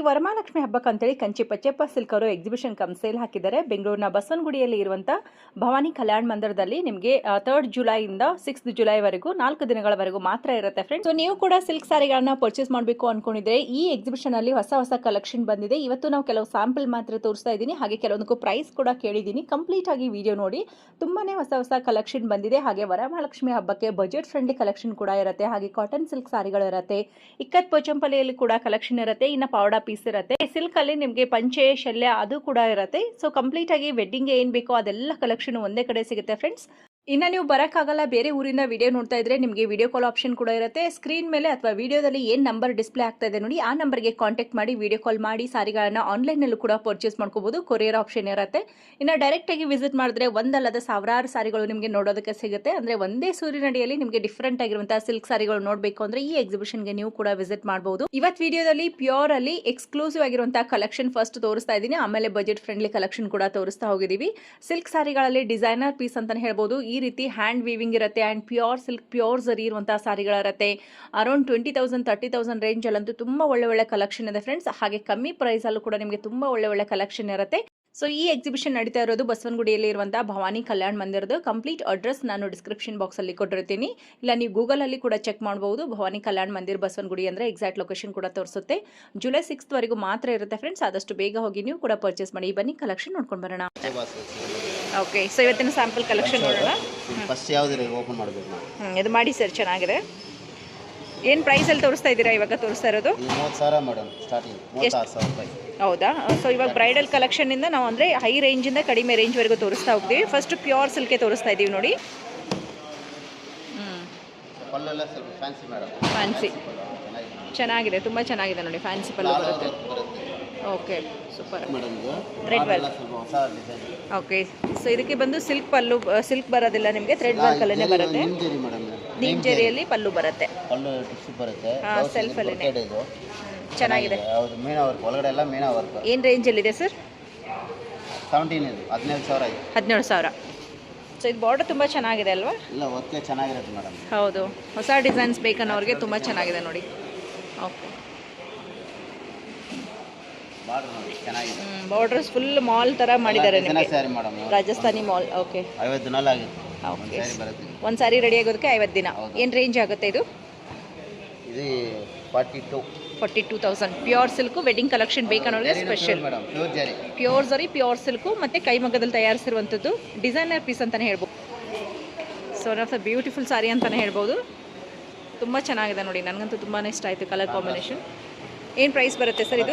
ವರಮಹಾಲಕ್ಷ್ಮಿ ಹಬ್ಬಕ್ಕೆ ಅಂತೇಳಿ ಕಂಚಿ ಪಚ್ಚೆಪ್ಪ ಸಿಲ್ಕ್ ಅವರು ಎಕ್ಸಿಬಿಷನ್ ಕಮ್ ಸೇಲ್ ಹಾಕಿದ್ದಾರೆ. ಬೆಂಗಳೂರಿನ ಬಸವನಗುಡಿಯಲ್ಲಿ ಇರುವಂತ ಭವಾನಿ ಕಲ್ಯಾಣ ಮಂದಿರದಲ್ಲಿ ನಿಮಗೆ 3rd ಜುಲೈಯಿಂದ 6th ಜುಲೈವರೆಗೂ 4 ದಿನಗಳವರೆಗೂ ಮಾತ್ರ ಇರುತ್ತೆ ಫ್ರೆಂಡ್ಸ್. ಸೊ ನೀವು ಕೂಡ ಸಿಲ್ಕ್ ಸಾರಿಗಳನ್ನ ಪರ್ಚೇಸ್ ಮಾಡಬೇಕು ಅನ್ಕೊಂಡಿದ್ರೆ ಈ ಎಕ್ಸಿಬಿಷನ್ ಅಲ್ಲಿ ಹೊಸ ಕಲೆಕ್ಷನ್ ಬಂದಿದೆ. ಇವತ್ತು ನಾವು ಕೆಲವು ಸ್ಯಾಂಪಲ್ ಮಾತ್ರ ತೋರಿಸ್ತಾ ಇದ್ದೀನಿ, ಹಾಗೆ ಕೆಲವೊಂದಕ್ಕೂ ಪ್ರೈಸ್ ಕೂಡ ಕೇಳಿದ್ದೀನಿ. ಕಂಪ್ಲೀಟ್ ಆಗಿ ವಿಡಿಯೋ ನೋಡಿ. ತುಂಬಾನೇ ಹೊಸ ಕಲೆಕ್ಷನ್ ಬಂದಿದೆ. ಹಾಗೆ ವರಮಹಾಲಕ್ಷ್ಮಿ ಹಬ್ಬಕ್ಕೆ ಬಜೆಟ್ ಫ್ರೆಂಡ್ಲಿ ಕಲೆಕ್ಷನ್ ಕೂಡ ಇರುತ್ತೆ. ಹಾಗೆ ಕಾಟನ್ ಸಿಲ್ಕ್ ಸಾರಿಗಳು ಇರುತ್ತೆ, ಇಕ್ಕತ್ ಪೋಚಂಪಲ್ಲಿಯಲ್ಲಿ ಕೂಡ ಕಲೆಕ್ಷನ್ ಇರುತ್ತೆ, ಇನ್ನು ಪಾವಡಾ ಪೀಸ್ ಇರುತ್ತೆ. ಸಿಲ್ಕ್ ಅಲ್ಲಿ ನಿಮಗೆ ಪಂಚೆ ಶಲ್ಯ ಅದು ಕೂಡ ಇರುತ್ತೆ. ಸೊ ಕಂಪ್ಲೀಟ್ ಆಗಿ ವೆಡ್ಡಿಂಗ್ ಏನ್ ಬೇಕೋ ಅದೆಲ್ಲ ಕಲೆಕ್ಷನ್ ಒಂದೇ ಕಡೆ ಸಿಗುತ್ತೆ ಫ್ರೆಂಡ್ಸ್. ಇನ್ನು ನೀವು ಬರೋಕ್ಕಾಗಲ್ಲ, ಬೇರೆ ಊರಿಂದ ವಿಡಿಯೋ ನೋಡ್ತಾ ಇದ್ರೆ ನಿಮಗೆ ವಿಡಿಯೋ ಕಾಲ್ ಆಪ್ಷನ್ ಕೂಡ ಇರುತ್ತೆ. ಸ್ಕ್ರೀನ್ ಮೇಲೆ ಅಥವಾ ವಿಡಿಯೋದಲ್ಲಿ ಏನು ನಂಬರ್ ಡಿಸ್ಪ್ಲೇ ಆಗ್ತಾ ಇದೆ ನೋಡಿ, ಆ ನಂಬರ್ಗೆ ಕಾಂಟ್ಯಾಕ್ಟ್ ಮಾಡಿ ವಿಡಿಯೋ ಕಾಲ್ ಮಾಡಿ ಸಾರಿಗಳನ್ನ ಆನ್ಲೈನಲ್ಲೂ ಕೂಡ ಪರ್ಚೇಸ್ ಮಾಡ್ಕೋಬಹುದು. ಕೊರಿಯರ್ ಆಪ್ಷನ್ ಇರುತ್ತೆ. ಇನ್ನು ಡೈರೆಕ್ಟ್ ಆಗಿ ವಿಸಿಟ್ ಮಾಡಿದ್ರೆ ಒಂದಲ್ಲದ ಸಾವಿರಾರು ಸಾರಿಗಳು ನಿಮಗೆ ನೋಡೋದಕ್ಕೆ ಸಿಗುತ್ತೆ. ಅಂದ್ರೆ ಒಂದೇ ಸೂರ್ಯನಡಿಯಲ್ಲಿ ನಿಮಗೆ ಡಿಫ್ರೆಂಟ್ ಆಗಿರುವಂತಹ ಸಿಲ್ಕ್ ಸಾರಿಗಳು ನೋಡಬೇಕು ಅಂದ್ರೆ ಈ ಎಕ್ಸಿಬಿಷನ್ಗೆ ನೀವು ಕೂಡ ವಿಸಿಟ್ ಮಾಡಬಹುದು. ಇವತ್ತು ವಿಡಿಯೋದಲ್ಲಿ ಪ್ಯೂರ್ ಅಲ್ಲಿ ಎಕ್ಸ್ಕ್ಲೂಸಿವ್ ಆಗಿರುವಂತಹ ಕಲೆಕ್ಷನ್ ಫಸ್ಟ್ ತೋರಿಸ್ತಾ ಇದ್ದೀನಿ, ಆಮೇಲೆ ಬಜೆಟ್ ಫ್ರೆಂಡ್ಲಿ ಕಲೆಕ್ಷನ್ ಕೂಡ ತೋರಿಸ್ತಾ ಹೋಗಿದ್ದೀವಿ. ಸಿಲ್ಕ್ ಸಾರಿಗಳಲ್ಲಿ ಡಿಸೈನರ್ ಪೀಸ್ ಅಂತಾನೆ ಹೇಳ್ಬೋದು. ಈ ರೀತಿ ಹ್ಯಾಂಡ್ ವೀವಿಂಗ್ ಇರುತ್ತೆ ಅಂಡ್ ಪ್ಯೂರ್ ಸಿಲ್ಕ್ ಪ್ಯೂರ್ ಜರಿ ಇರುವಂತಹ ಸಾರಿಗಳಿರುತ್ತೆ. ಅರೌಂಡ್ 20,000 30,000 ರೇಂಜ್ ಅಲ್ಲಂತೂ ತುಂಬಾ ಒಳ್ಳೆ ಕಲೆಕ್ಷನ್ ಇದೆ ಫ್ರೆಂಡ್ಸ್. ಹಾಗೆ ಕಮ್ಮಿ ಪ್ರೈಸ್ ಅಲ್ಲೂ ಕೂಡ ನಿಮಗೆ ತುಂಬಾ ಒಳ್ಳೆ ಕಲೆಕ್ಷನ್ ಇರುತ್ತೆ. ಸೊ ಈ ಎಕ್ಸಿಬಿಷನ್ ನಡೀತಾ ಇರೋದು ಬಸವನಗುಡಿಯಲ್ಲಿ ಇರುವಂತಹ ಭವಾನಿ ಕಲ್ಯಾಣ ಮಂದಿರದ. ಕಂಪ್ಲೀಟ್ ಅಡ್ರೆಸ್ ನಾನು ಡಿಸ್ಕ್ರಿಪ್ಷನ್ ಬಾಕ್ಸ್ ಅಲ್ಲಿ ಕೊಟ್ಟಿರ್ತೀನಿ, ಇಲ್ಲ ನೀವು ಗೂಗಲ್ ಅಲ್ಲಿ ಕೂಡ ಚೆಕ್ ಮಾಡಬಹುದು. ಭವಾನಿ ಕಲ್ಯಾಣ ಮಂದಿರ ಬಸವನಗುಡಿ ಅಂದ್ರೆ ಎಕ್ಸಾಕ್ಟ್ ಲೊಕೇಶನ್ ಕೂಡ ತೋರಿಸುತ್ತೆ. ಜುಲೈ 6th ವರೆಗೂ ಮಾತ್ರ ಇರುತ್ತೆ ಫ್ರೆಂಡ್ಸ್. ಆದಷ್ಟು ಬೇಗ ಹೋಗಿ ನೀವು ಕೂಡ ಪರ್ಚೇಸ್ ಮಾಡಿ. ಬನ್ನಿ ಕಲೆಕ್ಷನ್ ನೋಡ್ಕೊಂಡು ಬರೋಣ. ಓಕೆ, ಸೊ ಇವತ್ತಿನ ಸ್ಯಾಂಪಲ್ ಕಲೆಕ್ಷನ್ ನೋಡೋಣ. ಫಸ್ಟ್ ಯಾವ್ದು ಓಪನ್ ಮಾಡಬೇಕು? ಇದು ಮಾಡಿ ಸರ್, ಚೆನ್ನಾಗಿದೆ. ಏನು ಪ್ರೈಸ್ ಅಲ್ಲಿ ತೋರಿಸ್ತಾ ಇದ್ದೀರಾ ಇವಾಗ ತೋರಿಸ್ತಾ ಇರೋದು? 30,000 ಮೇಡಮ್, ಸ್ಟಾರ್ಟಿಂಗ್ 36,000 ರೂಪಾಯಿ. ಹೌದಾ? ಸೊ ಇವಾಗ ಬ್ರೈಡಲ್ ಕಲೆಕ್ಷನ್ ಇಂದ ನಾವು ಅಂದ್ರೆ ಹೈ ರೇಂಜ್ ಇಂದ ಕಡಿಮೆ ರೇಂಜ್ ವರೆಗೂ ತೋರಿಸ್ತಾ ಹೋಗ್ತೀವಿ. ಫಸ್ಟ್ ಪ್ಯೂರ್ ಸಿಲ್ಕ್ ತೋರಿಸ್ತಾ ಇದೀವಿ ನೋಡಿ. ಪಲ್ಲೆಲ್ಲ ಸ್ವಲ್ಪ ಫ್ಯಾನ್ಸಿ ಮೇಡಮ್, ಫ್ಯಾನ್ಸಿ ಚೆನ್ನಾಗಿದೆ, ತುಂಬಾ ಚೆನ್ನಾಗಿದೆ ನೋಡಿ. ಫ್ಯಾನ್ಸಿ ಪಲ್ಲು ಬರುತ್ತೆ. Okay, super madam. Thread work. ಸ್ವಲ್ಪ ಹೊಸ ಡಿಸೈನ್. ಓಕೆ, ಸೊ ಇದಕ್ಕೆ ಬಂದು ಸಿಲ್ಕ್ ಪಲ್ಲು, ಸಿಲ್ಕ್ ಬರೋದಿಲ್ಲ ನಿಮಗೆ, ಥ್ರೆಡ್ ವರ್ಕ್ ಅಲ್ಲೇ ಬರುತ್ತೆ. ನಿಮ್ಜರಿ ಮೇಡಮ್, ನೀಮ್ ಜರಿಯಲ್ಲಿ ಪಲ್ಲು ಬರುತ್ತೆ. ಪಲ್ಲು ಟಿಶ್ಯೂ ಬರುತ್ತೆ. ಸೆಲ್ಫ್ ಅಲ್ಲೇ ಇದು ಚೆನ್ನಾಗಿದೆ. ಹೌದು, ಮೀನಾ ವರ್ಕ್ ಒಳಗಡೆ ಎಲ್ಲ ಮೀನಾ ವರ್ಕ್. ಏನು ರೇಂಜ್ ಅಲ್ಲಿ ಇದೆ ಸರ್? 17 ಇದು 17,000 ಇದೆ. 17,000. ಸೊ ಇದು ಬಾರ್ಡರ್ ತುಂಬಾ ಚೆನ್ನಾಗಿದೆ ಅಲ್ವಾ? ಇಲ್ಲ, ವರ್ಕ್ ಚೆನ್ನಾಗಿರುತ್ತೆ ಮೇಡಮ್. ಹೌದು, ಹೊಸ ಡಿಸೈನ್ಸ್ ಬೇಕನ್ನೋರಿಗೆ ತುಂಬಾ ಚೆನ್ನಾಗಿದೆ ನೋಡಿ. ಓಕೆ, ಬಾರ್ಡರ್ ನೋಡಿ ಚೆನ್ನಾಗಿದೆ. ಬಾರ್ಡರ್ಸ್ ಫುಲ್ ಮಾಲ್ ತರ ಮಾಡಿದ್ದಾರೆ ನಿಮಗೆ. Sari madam, Rajasthani mall. Okay, 50 ದಿನ ಆಗಿದೆ. ಓಕೆ, ಸ್ಯಾರಿ ಬರುತ್ತೆ. ಒಂದು ಸಾರಿ ರೆಡಿ ಆಗೋದಕ್ಕೆ 50 ದಿನ. ಏನು ರೇಂಜ್ ಆಗುತ್ತೆ ಇದು? ಇದು 42,000. ಪ್ಯೂರ್ ಸಿಲ್ಕ್ ವೆಡ್ಡಿಂಗ್ ಕಲೆಕ್ಷನ್ ಬೇಕನ್ನೋರಿಗೆ special. Madam pure zari, pure zari, pure silk ಮತ್ತೆ ಕೈಮಗ್ಗದಲ್ಲಿ ತಯಾರಿಸಿರುವಂಥದ್ದು ಡಿಸೈನರ್ ಪೀಸ್ ಅಂತಾನೆ ಹೇಳ್ಬೋದು. So one of the beautiful sari ಅಂತಾನೆ ಹೇಳ್ಬೋದು. ತುಂಬ ಚೆನ್ನಾಗಿದೆ ನೋಡಿ, ನನಗಂತೂ ತುಂಬಾ ಇಷ್ಟ ಆಯಿತು ಕಲರ್ ಕಾಂಬಿನೇಷನ್. ಏನು ಪ್ರೈಸ್ ಬರುತ್ತೆ ಸರ್ ಇದು?